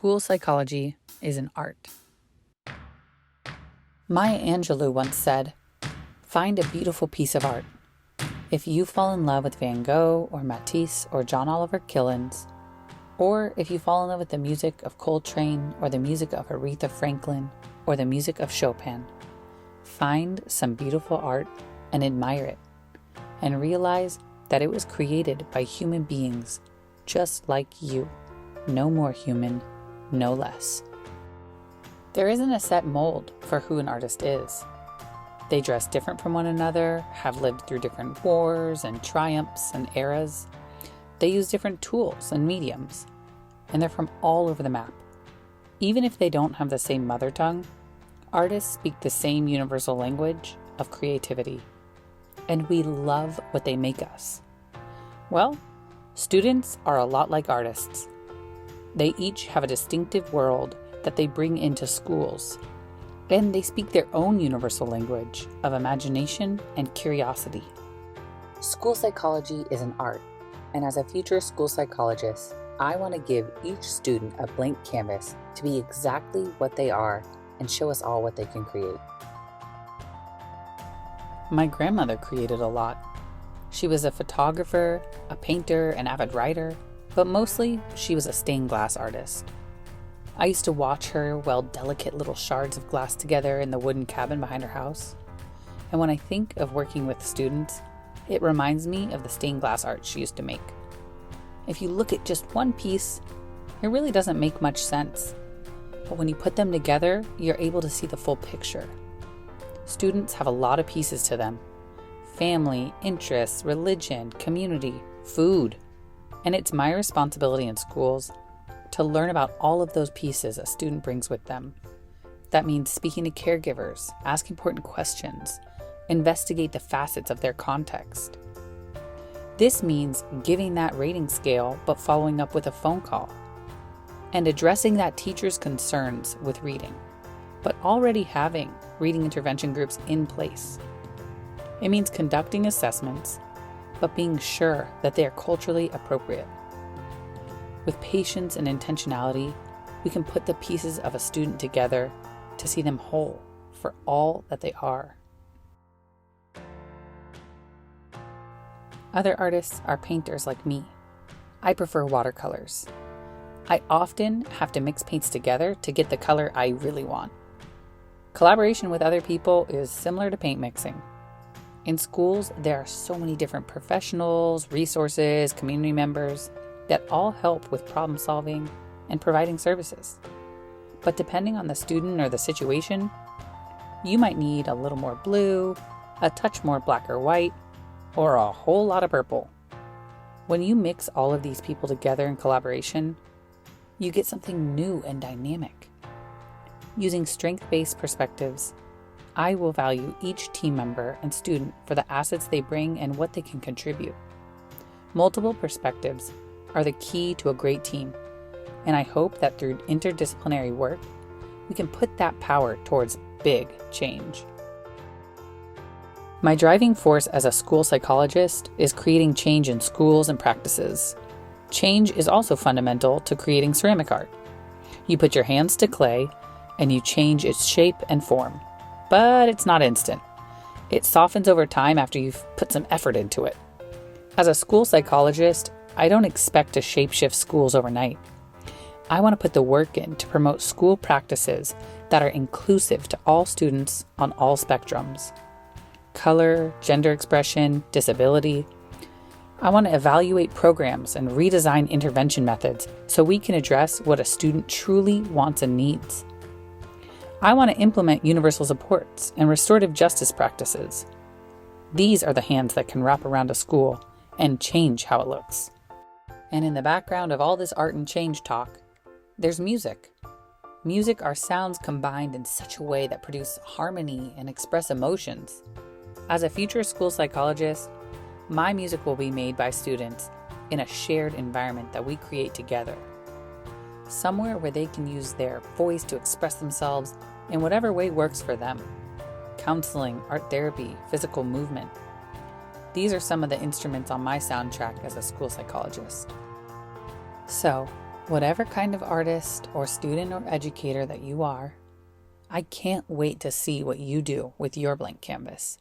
School psychology is an art. Maya Angelou once said, "Find a beautiful piece of art. If you fall in love with Van Gogh or Matisse or John Oliver Killens, or if you fall in love with the music of Coltrane or the music of Aretha Franklin or the music of Chopin, find some beautiful art and admire it, and realize that it was created by human beings just like you. No more human, no less." There isn't a set mold for who an artist is. They dress different from one another, have lived through different wars and triumphs and eras. They use different tools and mediums, and they're from all over the map. Even if they don't have the same mother tongue, artists speak the same universal language of creativity, and we love what they make us. Well, students are a lot like artists. They each have a distinctive world that they bring into schools, and they speak their own universal language of imagination and curiosity. School psychology is an art, and as a future school psychologist, I want to give each student a blank canvas to be exactly what they are and show us all what they can create. My grandmother created a lot. She was a photographer, a painter, an avid writer, but mostly she was a stained glass artist. I used to watch her weld delicate little shards of glass together in the wooden cabin behind her house. And when I think of working with students, it reminds me of the stained glass art she used to make. If you look at just one piece, it really doesn't make much sense. But when you put them together, you're able to see the full picture. Students have a lot of pieces to them: family, interests, religion, community, food. And it's my responsibility in schools to learn about all of those pieces a student brings with them. That means speaking to caregivers, ask important questions, investigate the facets of their context. This means giving that rating scale, but following up with a phone call, and addressing that teacher's concerns with reading, but already having reading intervention groups in place. It means conducting assessments, but being sure that they are culturally appropriate. With patience and intentionality, we can put the pieces of a student together to see them whole for all that they are. Other artists are painters like me. I prefer watercolors. I often have to mix paints together to get the color I really want. Collaboration with other people is similar to paint mixing. In schools, there are so many different professionals, resources, community members that all help with problem solving and providing services. But depending on the student or the situation, you might need a little more blue, a touch more black or white, or a whole lot of purple. When you mix all of these people together in collaboration, you get something new and dynamic. Using strength-based perspectives, I will value each team member and student for the assets they bring and what they can contribute. Multiple perspectives are the key to a great team, and I hope that through interdisciplinary work, we can put that power towards big change. My driving force as a school psychologist is creating change in schools and practices. Change is also fundamental to creating ceramic art. You put your hands to clay, and you change its shape and form. But it's not instant. It softens over time after you've put some effort into it. As a school psychologist, I don't expect to shapeshift schools overnight. I want to put the work in to promote school practices that are inclusive to all students on all spectrums: color, gender expression, disability. I want to evaluate programs and redesign intervention methods so we can address what a student truly wants and needs. I want to implement universal supports and restorative justice practices. These are the hands that can wrap around a school and change how it looks. And in the background of all this art and change talk, there's music. Music are sounds combined in such a way that produce harmony and express emotions. As a future school psychologist, my music will be made by students in a shared environment that we create together. Somewhere where they can use their voice to express themselves in whatever way works for them. Counseling, art therapy, physical movement. These are some of the instruments on my soundtrack as a school psychologist. So, Whatever kind of artist or student or educator that you are, I can't wait to see what you do with your blank canvas.